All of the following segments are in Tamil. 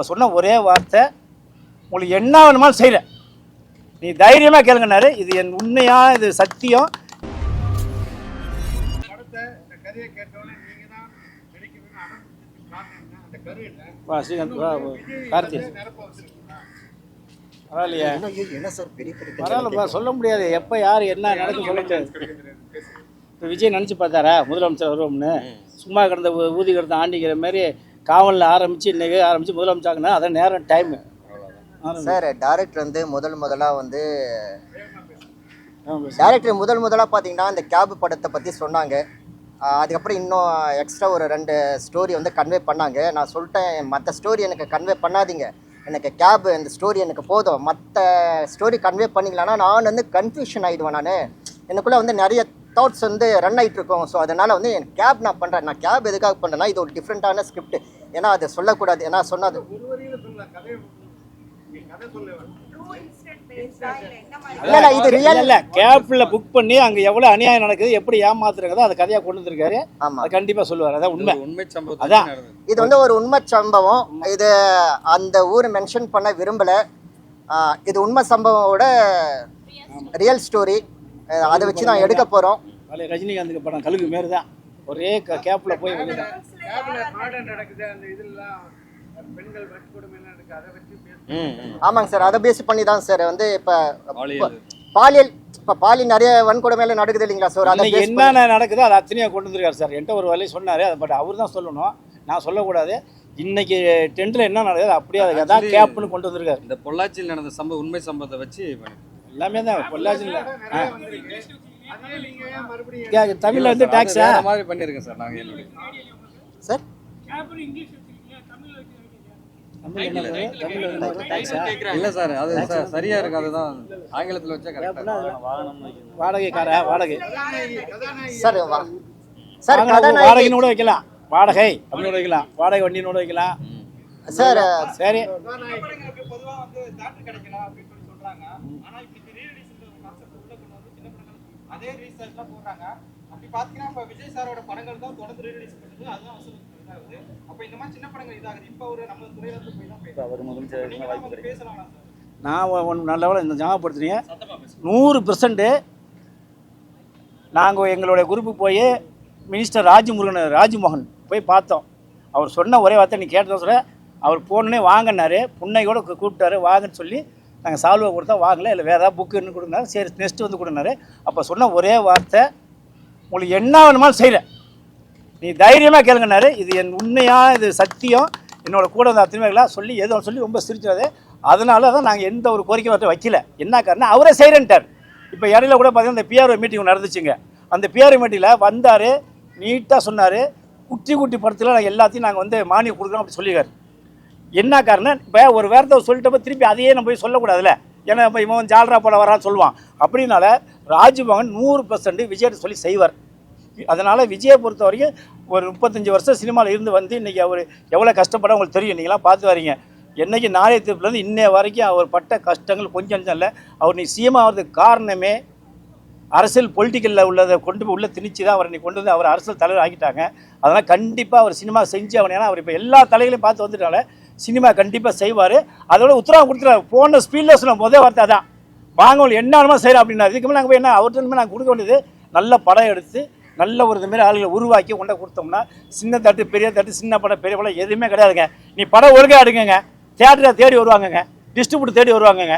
அப்போ சொன்ன ஒரே வார்த்தை, உங்களுக்கு என்ன வேணுமாலும் செய்கிறேன், நீ தைரியமாக கேளுங்கன்னாரு. இது என் உண்மையாக, இது சத்தியம். பரவாயில்லப்பா, சொல்ல முடியாது எப்போ யார் என்ன நடக்கும் சொல்ல முடியாது. இப்போ விஜய் நினச்சி பார்த்தாரா முதலமைச்சர் வருவோம்னு? சும்மா கிடந்த ஊதி கிடந்த ஆண்டிக்கிற மாதிரி காவலில் ஆரம்பித்து இன்றைக்கி ஆரம்பித்து முதலமைச்சாங்கன்னா அதான் நேரம் டைமு. சார் டைரக்டர் வந்து முதலாக வந்து முதலாக பார்த்தீங்கன்னா இந்த கேப் படத்தை பற்றி சொன்னாங்க. அதுக்கப்புறம் இன்னும் எக்ஸ்ட்ரா ஒரு 2 ஸ்டோரி வந்து கன்வே பண்ணாங்க. நான் சொல்லிட்டேன், மற்ற ஸ்டோரி எனக்கு கன்வே பண்ணாதீங்க, எனக்கு கேப் இந்த ஸ்டோரி எனக்கு போதும், மற்ற ஸ்டோரி கன்வே பண்ணிக்கலான்னா நான் வந்து கன்ஃபியூஷன் ஆகிடுவேன். நான் எனக்குள்ளே வந்து நிறைய தாட்ஸ் வந்து ரன் ஆகிட்டு இருக்கோம். ஸோ அதனால் வந்து என் கேப் நான் பண்ணுறேன். நான் கேப் எதுக்காக பண்ணுறேன்னா இது ஒரு டிஃப்ரெண்ட்டான ஸ்கிரிப்ட், ஏன்னா அதை சொல்லக்கூடாது. ஏன்னா சொன்னது இது ரியல் இல்ல. கேப்ல புக் பண்ணி அங்க எவ்வளவு அநியாயம் நடக்குது, எப்படி ஏமாத்துறதோ அதை கதையா கொண்டு வந்திருக்காரு. ஆமா, கண்டிப்பா சொல்லுவாரு. அதான் உண்மை சம்பவம். அதான் இது வந்து ஒரு உண்மை சம்பவம். இது அந்த ஊர் மென்ஷன் பண்ண விரும்பல. இது உண்மை சம்பவத்தோட ரியல் ஸ்டோரி. அதை வச்சு நான் எடுக்க போறோம். ரஜினிகாந்துக்கு படம் கழுகு மாரி தான், ஒரே கேப்ல போய் நடக்குது அந்த இதெல்லாம் பெண்கள் வன்கொடுமை நடக்குது, அதை வச்சு. ஆமாங்க சார், அதை பேஸ் பண்ணி தான் சார் வந்து இப்போ பாலியல் நிறைய வன்கொடுமையில நடக்குது இல்லைங்களா சார்? அதை என்னென்ன நடக்குதோ அதை அத்தனையாக கொண்டு வந்துருக்காரு சார். என்கிட்ட ஒரு வேலையை சொன்னார், அதை பட் அவர் தான் சொல்லணும், நான் சொல்லக்கூடாது. இன்னைக்கு டென்ட்டில் என்ன நடக்குது அப்படியே அதான் கேப்னு கொண்டு வந்திருக்காரு. இந்த பொள்ளாச்சியில் நடந்த சம்பவம் உண்மை சம்பவத்தை வச்சு எல்லாமே தான். பொள்ளாச்சியில் தமிழில் வந்து டாக்ஸா மாதிரி பண்ணியிருக்கேன் சார். நாங்கள் என்னுடைய சார் இல்ல சார், அது சரியா இருக்கு. அதுதான் ஆங்கிலத்தில் வச்சா வாடகை சார் வாடகைன்னு கூட வைக்கலாம், வாடகை அப்படின்னு வைக்கலாம், வாடகை வண்டின்னு கூட வைக்கலாம் சார். சரி, அதே ரீசர்ச்லாம் போடுறாங்க. அப்படி பார்த்தீங்கன்னா இப்போ விஜய் சாரோட படங்கள் தான் தொடர்ந்து ரீரிலீஸ் பண்ணுது, அதுதான் இதாகுது. அப்போ இந்த மாதிரி சின்ன படங்கள் இதாகுது. இப்போ ஒரு நம்ம துறையிலிருந்து போய் தான் பேசலாம். நான் நல்ல இந்த ஞாபகப்படுத்துறீங்க. 100% நாங்கள் எங்களுடைய குரூப்பு போய் மினிஸ்டர் ராஜ்மோகன் போய் பார்த்தோம். அவர் சொன்ன ஒரே வார்த்தை, நீ கேட்டதை சொல்ல, அவர் போனே வாங்கினாரு, புன்னையோட கூப்பிட்டாரு, வாங்கன்னு சொல்லி நாங்கள் சால்வை கொடுத்தா வாங்கல, இல்லை வேறு ஏதாவது புக்குன்னு கொடுனாரு. சரி நெக்ஸ்ட்டு வந்து கொடுனாரு. அப்போ சொன்ன ஒரே வார்த்தை, உங்களுக்கு என்ன வேணுமாலும் செய்கிறேன், நீ தைரியமாக கேளுங்கன்னாரு. இது என் உண்மையாக, இது சத்தியம். என்னோட கூட வந்து அத்தனைலாம் சொல்லி எதுவும் சொல்லி ரொம்ப சிரிச்சாது. அதனால தான் நாங்கள் எந்த ஒரு கோரிக்கை வார்த்தை வைக்கல. என்ன காரணம், அவரே செய்கிறேன்ட்டார். இப்போ இடையில கூட பார்த்தீங்கன்னா இந்த பிஆர்ஓ மீட்டிங் நடந்துச்சுங்க. அந்த பிஆர்ஓ மீட்டிங்கில் வந்தார், நீட்டாக சொன்னார், குட்டி படத்தில் நாங்கள் எல்லாத்தையும் நாங்கள் வந்து மானியம் கொடுக்குறோம் அப்படி சொல்லியிருக்காரு. என்ன காரணம், இப்போ ஒரு வேறத்தை சொல்லிட்டப்போ திருப்பி அதையே நம்ம போய் சொல்லக்கூடாதுல்ல. ஏன்னா இப்போ இவன் ஜால்ரா போல வரான்னு சொல்லுவான். அப்படின்னால ராஜ்மோகன் 100% விஜய்கிட்ட சொல்லி செய்வார். அதனால் விஜயை பொறுத்த வரைக்கும் ஒரு 35 வருஷம் சினிமாவில் இருந்து வந்து இன்றைக்கி அவர் எவ்வளோ கஷ்டப்பட உங்களுக்கு தெரியும், நீங்களாம் பார்த்து வரீங்க. என்றைக்கு நாளைய தீர்ப்புலேருந்து இன்னைய வரைக்கும் அவர் பட்ட கஷ்டங்கள் கொஞ்சம் இல்லை. அவர் நீ சிஎம் ஆகிறதுக்கு காரணமே அரசியல் பொலிட்டிக்கலில் உள்ளதை கொண்டு போய் உள்ளே திணிச்சு தான் அவரை நீ கொண்டு வந்து அவர் அரசியல் தலைவர் ஆகிட்டாங்க. அதனால் கண்டிப்பாக அவர் சினிமா செஞ்சு அவன், ஏன்னா அவர் இப்போ எல்லா தலைகளையும் பார்த்து வந்துட்டால சினிமா கண்டிப்பாக செய்வார். அதோட உத்தரவாதம் கொடுத்துருவார். போன ஸ்பீடில் சொன்ன முதல் வார்த்தை தான், வாங்க என்ன வேணுமா செய்கிறோம் அப்படின்னா. இதுக்கு மேலே நாங்கள் போய் என்ன அவர்கிட்ட நாங்கள் கொடுக்க வேண்டியது, நல்ல படம் எடுத்து நல்ல ஒரு இதுமாரி ஆளுகளை உருவாக்கி கொண்ட கொடுத்தோம்னா, சின்ன தட்டு பெரிய தட்டு, சின்ன படம் பெரிய படம் எதுவுமே கிடையாதுங்க. நீ படம் ஒழுங்காக எடுங்கங்க, தியேட்டரை தேடி வருவாங்கங்க, டிஸ்ட்ரிபியூட்டர் தேடி வருவாங்கங்க,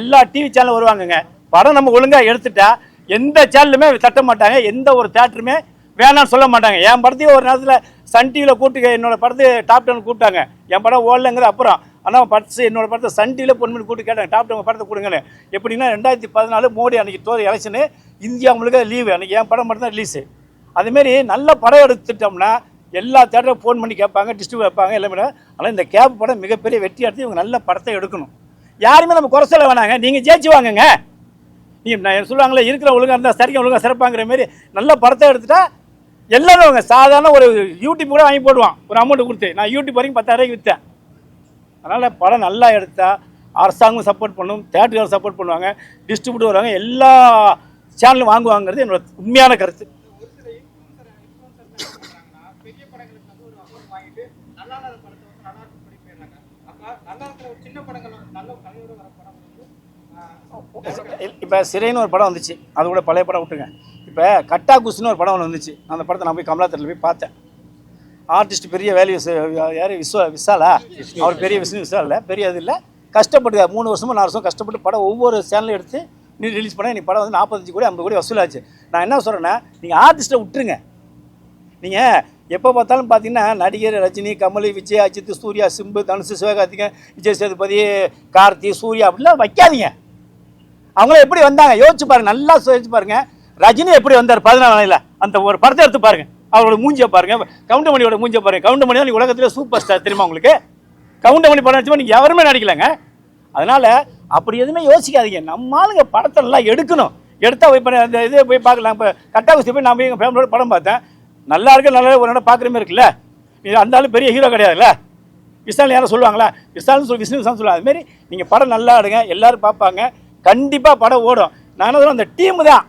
எல்லா டிவி சேனலும் வருவாங்கங்க. படம் நம்ம ஒழுங்காக எடுத்துட்டா எந்த சேனலுமே தட்ட மாட்டாங்க, எந்த ஒரு தியேட்டருமே வேணான்னு சொல்ல மாட்டாங்க. என் படத்தையும் ஒரு நேரத்தில் சன் டிவியில் கூப்பிட்டு என்னோட படத்தை டாப் 10 கூப்பிட்டாங்க. என் படம் ஓடலைங்கிற அப்புறம் ஆனால் என்னோட படத்தை சன் டிவியில் பொண்ணு கூப்பிட்டு கேட்டாங்க, டாப் 10 படத்தை கொடுங்கன்னு. எப்படின்னா 2014 மோடி அன்றைக்கி எலெக்ஷனு, இந்தியா முழுக்க லீவு, அன்றைக்கி என் படம் மட்டும் தான் ரிலீஸு. அதுமாரி நல்ல படம் எடுத்துட்டோம்னா எல்லா தேட்டரும் ஃபோன் பண்ணி கேட்பாங்க, டிஸ்ட்ரிபியூட் வைப்பாங்க எல்லாமே. ஆனால் இந்த கேப் படம் மிகப்பெரிய வெற்றி எடுத்து இவங்க நல்ல படத்தை எடுக்கணும். யாருமே நம்ம குறை சொல்ல வேணாங்க, நீங்கள் ஜெயிச்சு வாங்குங்க. நான் சொல்லுவாங்களே, இருக்கிற ஒழுங்காக இருந்தால் சரிங்க ஒழுங்காக சிறப்பாங்கிற மாரி நல்ல படத்தை எடுத்துட்டா எல்லாரும் அவங்க சாதாரண ஒரு யூடியூப் கூட வாங்கி போடுவான் ஒரு அமௌண்ட்டு கொடுத்து. நான் யூடியூப் வரைக்கும் 10,000 விற்றேன். அதனால் படம் நல்லா எடுத்தால் அரசாங்கம் சப்போர்ட் பண்ணும், தேட்டர்கள் சப்போர்ட் பண்ணுவாங்க, டிஸ்ட்ரிபியூட்டர் வருவாங்க, எல்லா சேனலும் வாங்குவாங்கிறது என்னோட உண்மையான கருத்து. நல்லா இருக்கிற ஒரு சின்ன படங்கள் நல்ல கதையோட வர படம் இப்போ சிறைன்னு ஒரு படம் வந்துச்சு, அது கூட பழைய படம் விட்டுருங்க. இப்போ கட்டா குஸ்னு ஒரு படம் ஒன்று வந்துச்சு, அந்த படத்தை நான் போய் கமலாத்தரில் போய் பார்த்தேன். ஆர்டிஸ்ட் பெரிய வேல்யூ யார் விசாலா, அவர் பெரிய விசால் இல்லை, பெரிய இது இல்லை, கஷ்டப்பட்டு 3 வருஷமோ 4 வருஷம் கஷ்டப்பட்டு படம் ஒவ்வொரு சேனலும் எடுத்து நீ ரிலீஸ் பண்ண. இன்னைக்கு படம் வந்து 45 கோடி 50 கோடி வசூலாச்சு. நான் என்ன சொல்கிறேன்னா, நீங்கள் ஆர்டிஸ்ட்டை விட்டுருங்க. நீங்கள் எப்போ பார்த்தாலும் பார்த்தீங்கன்னா நடிகர் ரஜினி, கமல், விஜய், அஜித், சூர்யா, சிம்பு, தனுஷ், சிவகார்த்திகேயன், விஜய் சேதுபதி, கார்த்தி, சூர்யா அப்படிலாம் வைக்காதீங்க. அவங்கள எப்படி வந்தாங்க யோசிச்சு பாருங்க, நல்லா யோசிச்சு பாருங்க. ரஜினி எப்படி வந்தார் 14 நாளில், அந்த ஒரு படத்தை எடுத்து பாருங்க, அவரோட மூஞ்சியை பாருங்க, கவுண்டமணியோட மூஞ்சியை பாருங்க. கவுண்டமணி தான் உலகத்திலே சூப்பர் ஸ்டார், தெரியுமா உங்களுக்கு? கவுண்டமணி படம் நடிச்சப்போ நீங்கள் யாருமே நடிக்கலைங்க. அதனால் அப்படி எதுவுமே யோசிக்காதீங்க. நம்ம ஆளுங்க படத்தை நல்லா எடுக்கணும். எடுத்தால் இப்போ அந்த இதே போய் பார்க்கலாம். இப்போ கட்டாகுஸ்தி போய் நான் போய் எங்கள் ஃபேமிலியோட படம் பார்த்தேன். நல்லா இருக்கு, நல்லா ஒரு இடம் பார்க்குற மாதிரி இருக்குல்ல. இது அந்த ஆளு பெரிய ஹீரோ கிடையாதுல்ல. விசால் யாரும் சொல்லுவாங்களா? விசால்னு சொல்லி விஷ்ணு சொல்லுவாங்க. அதுமாரி நீங்கள் படம் நல்லா எடுங்க, எல்லோரும் பார்ப்பாங்க, கண்டிப்பாக படம் ஓடும். நான் என்ன சொல்லுவேன், அந்த டீமு தான்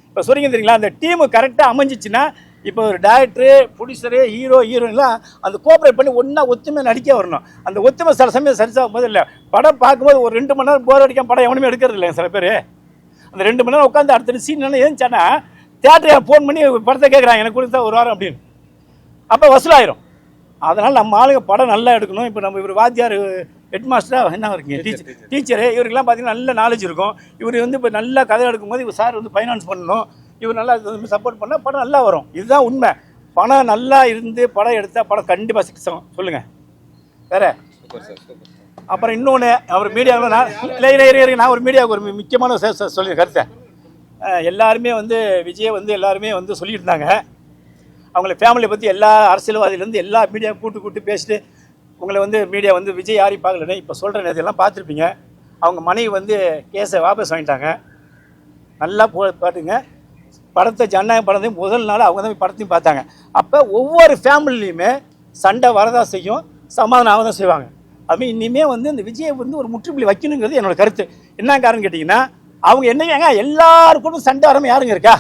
இப்போ சொல்லிங்க தெரியுங்களா, அந்த டீமு கரெக்டாக அமைஞ்சிச்சுன்னா இப்போ ஒரு டேரக்டரு, ப்ரொடியூசரு, ஹீரோ, ஹீரோயின்லாம் அந்த கோஆப்ரேட் பண்ணி ஒன்றா ஒத்துமை நடிக்க வரணும். அந்த ஒத்துமை சில சமயம் சரிசாகும் போது இல்லை, படம் பார்க்கும்போது ஒரு 2 மணி நேரம் போர் அடிக்காம படம் எவனுமே எடுக்கிறது இல்லைங்க சில பேர். அந்த 2 மணி நேரம் உட்காந்து அடுத்த சீன் எழுந்துச்சானா தேட்டரை ஃபோன் பண்ணி படத்தை கேட்குறாங்க, எனக்கு கொடுத்தா ஒரு வாரம் அப்படின்னு, அப்போ வசூலாயிரும். அதனால் நம்ம ஆளுங்க படம் நல்லா எடுக்கணும். இப்போ நம்ம இவர் வாத்தியார், ஹெட் மாஸ்டராக என்ன இருக்கீங்க, டீச்சரு, இவருக்கெல்லாம் பார்த்தீங்கன்னா நல்ல நாலேஜ் இருக்கும். இவர் வந்து இப்போ நல்லா கதை எடுக்கும்போது இவர் சார் வந்து ஃபைனான்ஸ் பண்ணணும், இவர் நல்லா சப்போர்ட் பண்ணால் படம் நல்லா வரும். இதுதான் உண்மை. பணம் நல்லா இருந்து படம் எடுத்தால் படம் கண்டிப்பாக சக்ஸஸ் ஆகும். சொல்லுங்கள் வேறு. அப்புறம் இன்னொன்று, அவர் மீடியாவில் நான் ஒரு மீடியாவுக்கு ஒரு முக்கியமான சொல்லி கருத்தை, எல்லாருமே வந்து விஜயை வந்து எல்லாருமே வந்து சொல்லிட்டு இருந்தாங்க. அவங்கள ஃபேமிலியை பற்றி எல்லா அரசியல்வாதியிலேருந்து எல்லா மீடியா கூட்டு பேசிட்டு உங்களை வந்து மீடியா வந்து விஜய் யாரையும் பார்க்கலன்னு இப்போ சொல்கிற இதெல்லாம் பார்த்துருப்பீங்க. அவங்க மனைவி வந்து கேஸை வாபஸ் வாங்கிட்டாங்க. நல்லா பாட்டுங்க, படத்தை ஜனநாயக படத்தையும் முதல் நாள் அவங்க தான் படத்தையும் பார்த்தாங்க. அப்போ ஒவ்வொரு ஃபேமிலிலையுமே சண்டை வரதான் செய்யும், சமாதானம் ஆக தான் செய்வாங்க. அதுமாதிரி இனிமேல் வந்து இந்த விஜயை வந்து ஒரு முற்றுப்புள்ளி வைக்கணுங்கிறது என்னோடய கருத்து. என்ன காரணம் கேட்டிங்கன்னா, அவங்க என்னங்க எல்லாருக்கும் சண்டை வராமல் யாருங்க இருக்கா?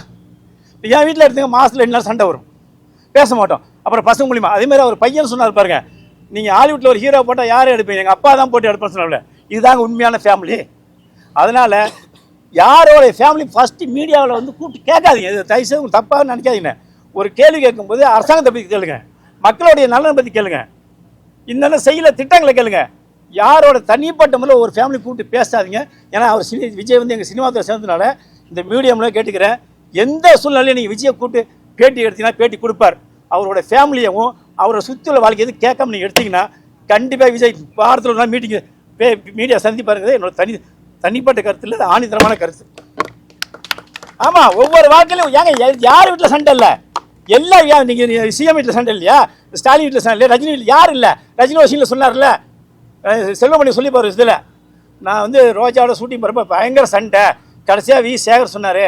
என் வீட்டில் எடுத்துங்க, மாதத்தில் 2 நாள் சண்டை வரும், பேச மாட்டோம். அப்புறம் பசங்க மூலியமா அதேமாதிரி அவர் பையன் சொன்னார் பாருங்க, நீங்கள் ஹாலிவுட்டில் ஒரு ஹீரோ போட்டால் யாரும் எடுப்பீங்க, எங்கள் அப்பா தான் போட்டு எடுப்பேன்னு சொன்னால. இதுதாங்க உண்மையான ஃபேமிலி. அதனால் யாரோடைய ஃபேமிலி ஃபஸ்ட்டு மீடியாவில் வந்து கூப்பிட்டு கேட்காதீங்க. இது தயவுசெய்து உங்களுக்கு தப்பாக நினைக்காதீங்க. ஒரு கேள்வி கேட்கும்போது அரசாங்கத்தை பற்றி கேளுங்க, மக்களுடைய நலனை பற்றி கேளுங்க, இந்த செய்யல திட்டங்களை கேளுங்க. யாரோட தனிப்பட்ட முறையில் ஒரு ஃபேமிலி கூப்பிட்டு பேசாதீங்க. ஏன்னா அவர் விஜய் வந்து எங்கள் சினிமாவை சேர்ந்ததுனால இந்த மீடியமில் கேட்டுக்கிறேன், எந்த சூழ்நிலையும் நீங்கள் விஜயை கூப்பிட்டு பேட்டி எடுத்தீங்கன்னா பேட்டி கொடுப்பார். அவரோட ஃபேமிலியவும் அவரோட சுற்றியுள்ள வாழ்க்கை எது கேட்காம நீங்கள் எடுத்தீங்கன்னா கண்டிப்பாக விஜய் வாரத்தில் ஒரு நாள் மீட்டிங்கு மீடியா சந்திப்பாருங்கிறது என்னோட தனிப்பட்ட கருத்து இல்லை, ஆணித்தரமான கருத்து. ஆமாம், ஒவ்வொரு வாழ்க்கையிலும் ஏங்க யார் வீட்டில் சண்டை இல்லை, எல்லாம் நீங்கள் சிஎம் வீட்டில் சண்டை இல்லையா, ஸ்டாலின் வீட்டில் சண்டை இல்லையா, ரஜினி வீட்டில் யார் இல்லை? ரஜினி வசீலில் சொன்னார்ல, செல்வமணி சொல்லி போகிற இதில், நான் வந்து ரோஜாவோட ஷூட்டிங் போகிறப்ப பயங்கர சண்டை, கடைசியாக வி சேகர் சொன்னார்,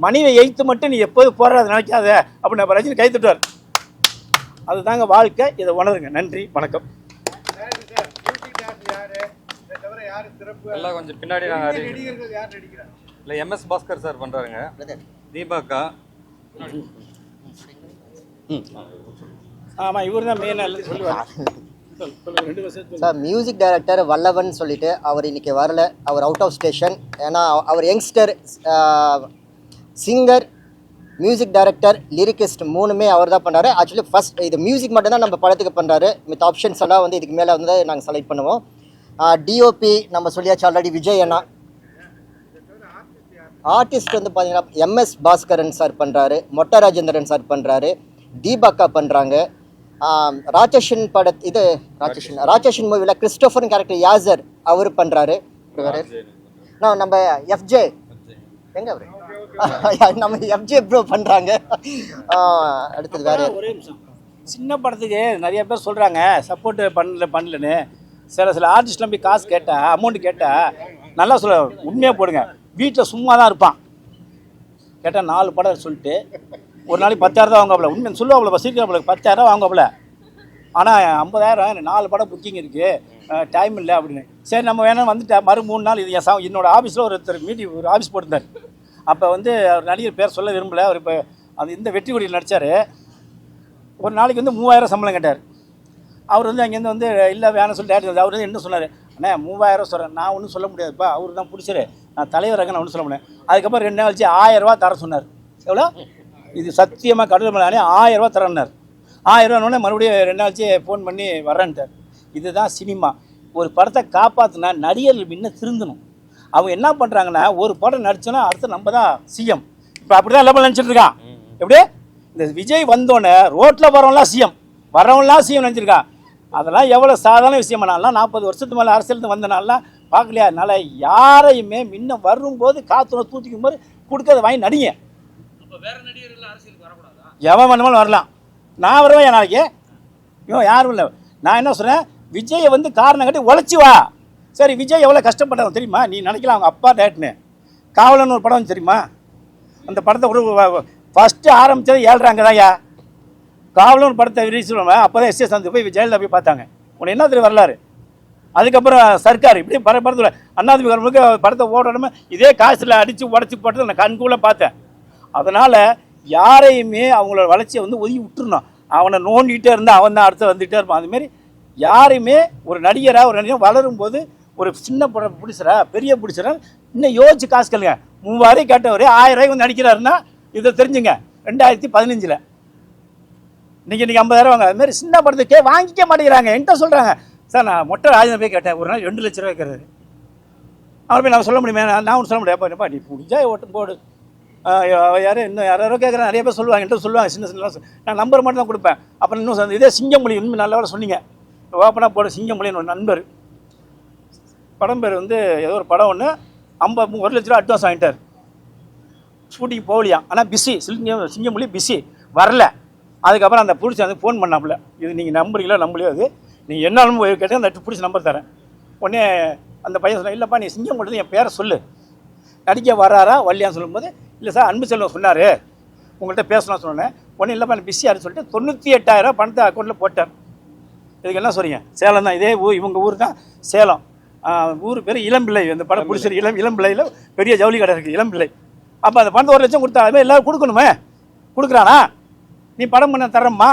மனைவி எய்த்து மட்டும் நீ எப்போது போடுறது நினைக்காத அப்படின்னு நம்ம ரஜினி கை தட்டுவார். அதுதாங்க வாழ்க்கை, இதை உணருங்க. நன்றி, வணக்கம். எல்லாம் கொஞ்சம் பின்னாடி நாங்கள் இல்லை, எம்எஸ் பாஸ்கர் சார் பண்ணுறாருங்க, தீபாக்கா. ஆமாம், இவர் தான் மெயின் சொல்லுவார். சார் மியூசிக் டைரக்டர் வல்லவன் சொல்லிட்டு அவர் இன்னைக்கு வரல, அவர் அவுட் ஆஃப் ஸ்டேஷன். ஏன்னா அவர் youngster, singer, music director, lyricist 3மே அவர் தான் பண்ணார். ஆக்சுவலி ஃபஸ்ட் இது மியூசிக் மட்டும்தான் நம்ம படத்துக்கு பண்ணுறாரு, மித்த ஆப்ஷன்ஸ் எல்லாம் வந்து இதுக்கு மேலே வந்து நாங்கள் செலக்ட் பண்ணுவோம். டிஓபி நம்ம சொல்லியாச்சு ஆல்ரெடி, விஜய் அண்ணா. ஆர்டிஸ்ட் வந்து பார்த்தீங்கன்னா எம்எஸ் பாஸ்கரன் சார் பண்ணுறாரு, மொட்டை ராஜேந்திரன் சார் பண்ணுறாரு, தீபாக்கா பண்ணுறாங்க. ராட்சசன் இது ராட்சசன் மூவியில் கிறிஸ்டோஃபர் கேரக்டர் யாசர் அவர் பண்ணுறாரு. நம்ம எஃப்ஜே எங்க அவரு நம்ம எஃப்ஜே ப்ரோ பண்ணுறாங்க. அடுத்தது வேறு ஒரே நிமிஷம், சின்ன படத்துக்கு நிறைய பேர் சொல்கிறாங்க சப்போர்ட் பண்ணலன்னு. சில ஆர்டிஸ்ட்லாம் போய் காசு கேட்டால், அமௌண்ட் கேட்டால் நல்லா சொல்ல உண்மையாக போடுங்க. வீட்டில் சும்மா தான் இருப்பான், கேட்டால் 4 படம் சொல்லிட்டு ஒரு நாளைக்கு 10,000 தான் வாங்குவாப்புல. உண்மை சொல்லுவாப்புல, சீக்கிரம் 10,000 வாங்குவாப்புல. ஆனால் 50,000 4 படம் புக்கிங் இருக்குது, டைம் இல்லை அப்படின்னு. சரி நம்ம வேணால் வந்துட்டேன். 3 நாள் இது என்னோடய ஆஃபீஸில் ஒருத்தர் மீட்டிங் ஒரு ஆஃபீஸ் போட்டிருந்தார். அப்போ வந்து அவர் நடிகர் பேர் சொல்ல விரும்பலை. அவர் இப்போ அந்த இந்த வெற்றி கொடியில் நடித்தார். ஒரு நாளைக்கு வந்து 3,000 சம்பளம் கேட்டார். அவர் வந்து அங்கேருந்து வந்து இல்லை வேணாம் சொல்லி டேரக்டர் அவர் வந்து என்ன சொன்னார், அண்ணே 3000 சொல்கிறேன், நான் ஒன்றும் சொல்ல முடியாதுப்பா, அவர் தான் பிடிச்சாரு, நான் தலைவராக நான் ஒன்றும் சொல்ல முடியாது. அதுக்கப்புறம் 2 நாள் கழிச்சு 1000 ரூபா தர சொன்னார். எவ்வளோ? இது சத்தியமாக கடவுள் மேலே 1000 ரூபா தரேன்னார். 1000 ரூபானோடனே மறுபடியும் 2 நாள் கழிச்சு ஃபோன் பண்ணி வர்றேன்ட்டார். இதுதான் சினிமா. ஒரு படத்தை காப்பாற்றினா நடிகர்கள் முன்ன திருந்தணும். அவங்க என்ன பண்ணுறாங்கன்னா, ஒரு படம் நடிச்சோன்னா அடுத்து நம்ம தான் சிஎம். இப்போ அப்படி தான் எல்லாம் நினச்சிட்டு இருக்கான். எப்படி இந்த விஜய் வந்தோடனே ரோட்டில் வரவங்களாம் சிஎம், வரவங்களாம் சிஎம் நினச்சிருக்கான். அதெல்லாம் எவ்வளோ சாதாரண விஷயம். நான்லாம் 40 வருஷத்துக்கு மேலே அரசியலுக்கு வந்தனாலாம் பார்க்கலையா. அதனால் யாரையுமே முன்ன வரும்போது காற்றுல தூத்திக்கும் போது கொடுக்கறத வாங்கி நடிங்க. எவன் வேணுமாலும் வரலாம். நான் வருவேன் நாளைக்கு. இவன் யாரும் இல்லை. நான் என்ன சொல்கிறேன், விஜயை வந்து காரணம் கட்டி உழைச்சி வா. சரி, விஜய் எவ்வளோ கஷ்டப்பட்டவன் தெரியுமா? நீ நினைக்கலாம் அவங்க அப்பா டேட்னு. காவலன்னு ஒரு படம் தெரியுமா? அந்த படத்தை ஒரு ஃபஸ்ட்டு ஆரம்பித்தது 7 அங்கே தான்யா. காவலன் படத்தை ரிலீஸ் பண்ணுவேன். அப்போ தான் எஸ்எஸ் வந்து போய் ஜெயலலிதா போய் பார்த்தாங்க. உனக்கு என்ன தெரியும் வரலாறு. அதுக்கப்புறம் சர்க்கார் இப்படி படத்தில் அண்ணாதிமுக கவர்மெண்ட்டுக்கு படத்தை ஓடணுமே இதே காசில் அடித்து உடச்சி போட்டு நான் கண்கூட பார்த்தேன். அதனால் யாரையுமே அவங்களோட வளர்ச்சியை வந்து ஒதுக்கி விட்டுருணும். அவனை நோண்டிகிட்டே இருந்தால் அவன் தான் அடுத்து வந்துகிட்டே இருப்பான். அதுமாரி யாரையுமே ஒரு நடிகராக ஒரு நடிகர் வளரும்போது ஒரு சின்ன படம் பிடிச்சரா பெரிய பிடிச்சரா இன்னும் யோசிச்சு காசு கேளுங்க. 3000 கேட்டவர் 1000 ரூபாய்க்கு வந்து நடிக்கிறாருன்னா இதை தெரிஞ்சுங்க. 2015 இன்றைக்கி 50,000 வாங்க. அதுமாரி சின்ன படத்துக்கே வாங்கிக்க மாட்டேங்கிறாங்க. என்கிட்ட சொல்கிறாங்க, சார் நான் மொட்டை ராஜன் போய் கேட்டேன், ஒரு நாள் 2 லட்ச ரூபா வைக்கிறாரு. அவர் போய் நான் சொல்ல முடியுமே, நான் ஒன்று சொல்ல முடியாதுப்பா, நீ பிடிச்சா ஓட்டு போடு. யார் இன்னும் யாரோ கேட்குறேன், நிறைய பேர் சொல்லுவாங்க, என்கிட்ட சொல்லுவாங்க சின்ன நான் நம்பர் மட்டும் தான் கொடுப்பேன். அப்புறம் இன்னும் இதே சிங்கமொழி இன்னும் நல்ல வேலை சொன்னீங்க, ஓப்பனாக போட சிங்கமொழின்னு ஒரு நண்பர். படம் பேர் வந்து ஏதோ ஒரு படம் ஒன்று 1 லட்ச ரூபா அட்வான்ஸ் வாங்கிட்டார். ஷூட்டிங் போகலையா, ஆனால் பிஸி. சிங்கமொழி பிஸி வரல. அதுக்கப்புறம் அந்த பிடிச்சி வந்து ஃபோன் பண்ணாப்புல, இது நீங்கள் நம்புறீங்களோ நம்பலையோ, அது நீங்கள் என்னாலும் கேட்டால் அந்த பிடிச்சி நம்பர் தரேன். உடனே அந்த பையன் சொன்ன, இல்லைப்பா நீ சிங்கமொழி என் பேரை சொல்லு, நடிக்க வராரா வரலையான்னு சொல்லும்போது, இல்லை சார் அன்பு செல்வம் சொன்னார் உங்கள்கிட்ட பேசலாம் சொன்னேன். உடனே இல்லைப்பா எனக்கு பிஸியாருன்னு சொல்லிட்டு 98,000 ரூபா பணத்தை அக்கௌண்ட்டில் போட்டார். இதுக்கு என்ன சொல்கிறீங்க? சேலம் தான். இதே இவங்க ஊர் தான் சேலம். ஊர் பேர் இளம்பிள்ளை. அந்த படம் பிடிச்சது இளம்பிள்ளையில் பெரிய ஜவுளி கடை இருக்குது, இளம்பிள்ளை. அப்போ அந்த பணத்தை 1 லட்சம் கொடுத்தா அதுமாதிரி எல்லோரும் கொடுக்கணுமே. கொடுக்குறானா? நீ படம் பண்ண தரம்மா,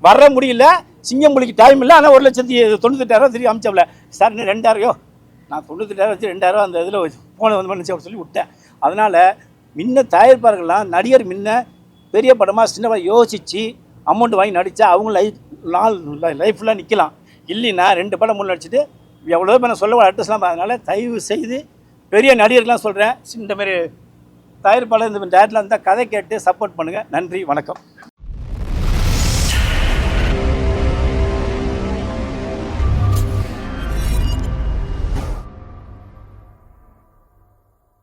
வர முடியல, சிங்கமொழிக்கு டைம் இல்லை, ஆனால் 1,98,000 திரும்பி அமிச்சவில்ல. சார் இன்னும் 2,000 நான் 98,000 வச்சு 2,000 அந்த இதில் போன வந்து பண்ணிச்சு அப்படின்னு சொல்லி விட்டேன். அதனால் முன்ன தயாரிப்பார்கள்லாம் நடிகர் முன்ன பெரிய படமாக சின்ன படம் யோசித்து அமௌண்ட் வாங்கி நடித்தா அவங்க லைஃப்லாம் நிற்கலாம். இல்லைன்னா 2 படம் 3 நடிச்சுட்டு எவ்வளோ பேர் நான் சொல்ல அட்ரஸ்லாம். அதனால் தயவு செய்து பெரிய நடிகர்கள்லாம் சொல்கிறேன், இந்த மாதிரி தயாரிப்பாளர் இந்த டேரக்டர்லாம் இருந்தால் கதை கேட்டு சப்போர்ட் பண்ணுங்கள். நன்றி, வணக்கம்.